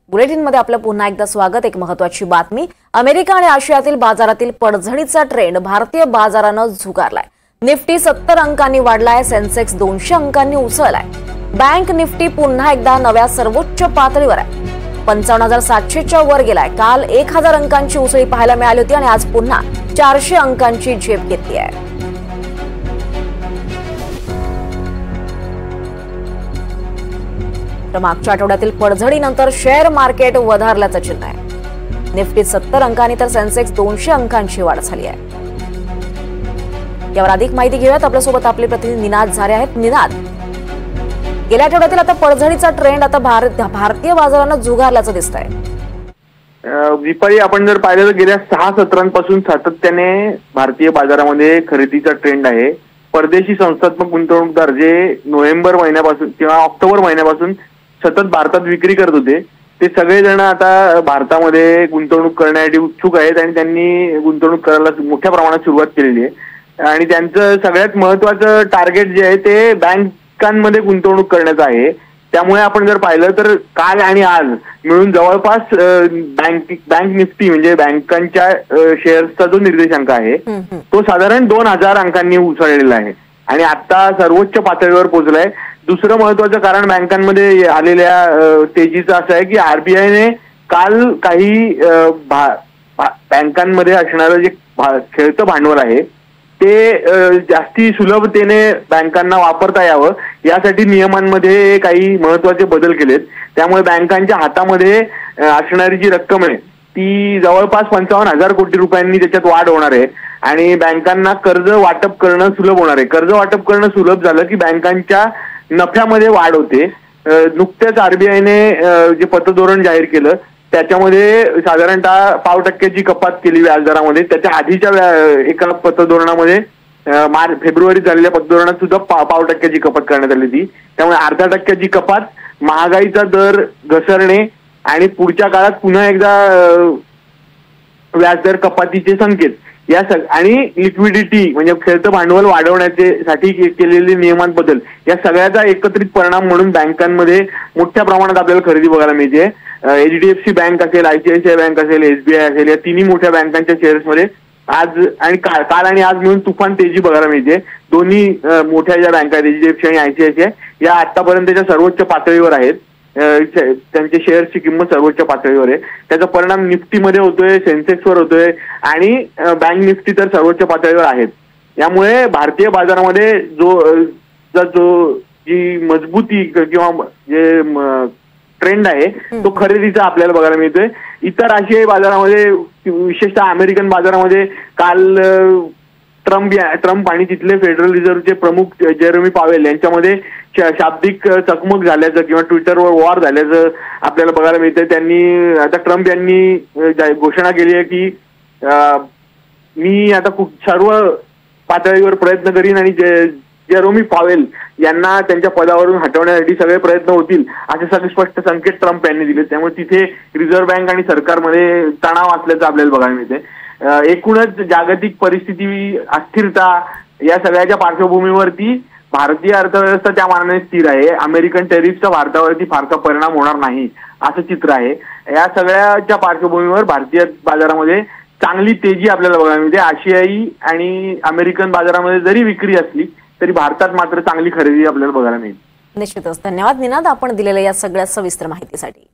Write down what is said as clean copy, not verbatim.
बुलेटिनमध्ये आपलं पुन्हा एकदा स्वागत। एक महत्त्वाची बातमी, अमेरिका आणि आशियातील बाजारातील पडझडीचा ट्रेंड भारतीय बाजारानं झुगारलाय। निफ्टी 70 अंकांनी वाढलाय, सेन्सेक्स 200 अंकांनी उसळलाय। बँक निफ्टी पुन्हा एकदा नव्या सर्वोच्च पातळीवर आहे, 55,700 च्या वर गेलाय। काल 1000 अंकांची उसळी पाहायला मिळाली होती आणि आज पुन्हा 400 अंकांची झेप घेतली आहे। मागच्या आठवड्यातील पडझडीनंतर शेअर मार्केट वधारल्याचं चिन्ह आहे। निफ्टी 70 अंकांनी तर सेन्सेक्स 200 अंकांची वाढ झाली आहे। यावर अधिक माहिती घेऊयात, आपल्यासोबत आपले प्रतिनिधी निनाद झारे आहेत। निनाद, गेल्या आठवड्यातील आता पडझडीचा ट्रेंड आता भारतीय बाजारानं झुगारल्याचं दिसतंय। दीपाली, आपण जर पाहिलं तर गेल्या 6 सत्रांपासून सातत्याने भारतीय बाजारामध्ये खरेदीचा ट्रेंड आहे। परदेशी संस्थात्मक गुंतवणूकदार जे नोव्हेंबर महिन्यापासून किंवा ऑक्टोबर महिन्यापासून सतत भारतात विक्री करत होते, ते सगळेजण आता भारतामध्ये गुंतवणूक करण्यासाठी उत्सुक आहेत आणि त्यांनी गुंतवणूक करायला मोठ्या प्रमाणात सुरुवात केलेली आहे। आणि त्यांचं सगळ्यात महत्त्वाचं टार्गेट जे आहे ते बँकांमध्ये गुंतवणूक करण्याचं आहे। त्यामुळे आपण जर पाहिलं तर काल आणि आज मिळून जवळपास बँक निफ्टी म्हणजे बँकांच्या शेअर्सचा जो निर्देशांक आहे तो साधारण 2000 अंकांनी उसळलेला आहे आणि आता सर्वोच्च पातळीवर पोहोचलाय। दुसरं महत्त्वाचं कारण बँकांमध्ये आलेल्या तेजीचं असं आहे की आरबीआयने काल काही बँकांमध्ये असणारं जे खेळतं भांडवल आहे ते जास्ती सुलभतेने बँकांना वापरता यावं यासाठी नियमांमध्ये काही महत्त्वाचे बदल केलेत। त्यामुळे बँकांच्या हातामध्ये असणारी जी रक्कम आहे ती जवळपास 55,000 कोटी रुपयांनी त्याच्यात वाढ होणार आहे आणि बँकांना कर्ज वाटप करणं सुलभ होणार आहे। कर्ज वाटप करणं सुलभ झालं की बँकांच्या नफ्यामध्ये वाढ होते। नुकतेच आरबीआयने जे पतधोरण जाहीर केलं त्याच्यामध्ये साधारणतः 0.5% कपात केली व्याजदरामध्ये। त्याच्या आधीच्या एका पतधोरणामध्ये फेब्रुवारीत झालेल्या पतधोरणात सुद्धा 0.5% कपात करण्यात आली होती। त्यामुळे 0.5% कपात, महागाईचा दर घसरणे आणि पुढच्या काळात पुन्हा एकदा व्याजदर कपातीचे संकेत या आणि लिक्विडिटी म्हणजे खेळतं भांडवल वाढवण्याचे साठी केलेले नियमांत बदल या सगळ्याचा एकत्रित परिणाम म्हणून बँकांमध्ये मोठ्या प्रमाणात आपल्याला खरेदी बघायला मिळते। एचडीएफसी बँक असेल, आयसीआयसीआय बँक असेल, एसबीआय असेल, या तिन्ही मोठ्या बँकांच्या शेअर्समध्ये आज आणि काल आणि आज मिळून तुफान तेजी बघायला मिळते। दोन्ही मोठ्या ज्या बँका आहेत एचडीएफसी आणि आयसीआयसीआय या आतापर्यंतच्या सर्वोच्च पातळीवर आहेत। त्यांच्या शेअर्सची किंमत सर्वोच्च पातळीवर आहे। त्याचा परिणाम निफ्टीमध्ये होतोय, सेन्सेक्सवर होतोय आणि बँक निफ्टी तर सर्वोच्च पातळीवर आहेत। यामुळे भारतीय बाजारामध्ये जी मजबूती किंवा जे ट्रेंड आहे तो खरेदीचा आपल्याला बघायला मिळतोय। इतर आशियाई बाजारामध्ये विशेषतः अमेरिकन बाजारामध्ये काल ट्रम्प आणि तिथले फेडरल रिझर्व्हचे प्रमुख जेरेमी पॉवेल यांच्यामध्ये शाब्दिक चकमक झाल्याचं किंवा ट्विटरवर वॉर झाल्याचं आपल्याला बघायला मिळतंय। त्यांनी आता ट्रम्प यांनी घोषणा केली आहे की मी आता सर्व पातळीवर प्रयत्न करीन आणि जेरेमी पॉवेल यांना त्यांच्या पदावरून हटवण्यासाठी सगळे प्रयत्न होतील असे सगळे स्पष्ट संकेत ट्रम्प यांनी दिले। त्यामुळे तिथे रिझर्व्ह बँक आणि सरकारमध्ये तणाव असल्याचं आपल्याला बघायला मिळते। एकूणच जागतिक परिस्थिती, अस्थिरता या सगळ्याच्या पार्श्वभूमीवरती भारतीय अर्थव्यवस्था त्या मानाने स्थिर आहे। अमेरिकन टेरिफचा भारतावरती फारसा परिणाम होणार नाही असं चित्र आहे। या सगळ्याच्या पार्श्वभूमीवर भारतीय बाजारामध्ये चांगली तेजी आपल्याला बघायला मिळते। आशियाई आणि अमेरिकन बाजारामध्ये जरी विक्री असली तरी भारतात मात्र चांगली खरेदी आपल्याला बघायला मिळते। निश्चितच धन्यवाद निनाद, आपण दिलेल्या या सगळ्या सविस्तर माहितीसाठी।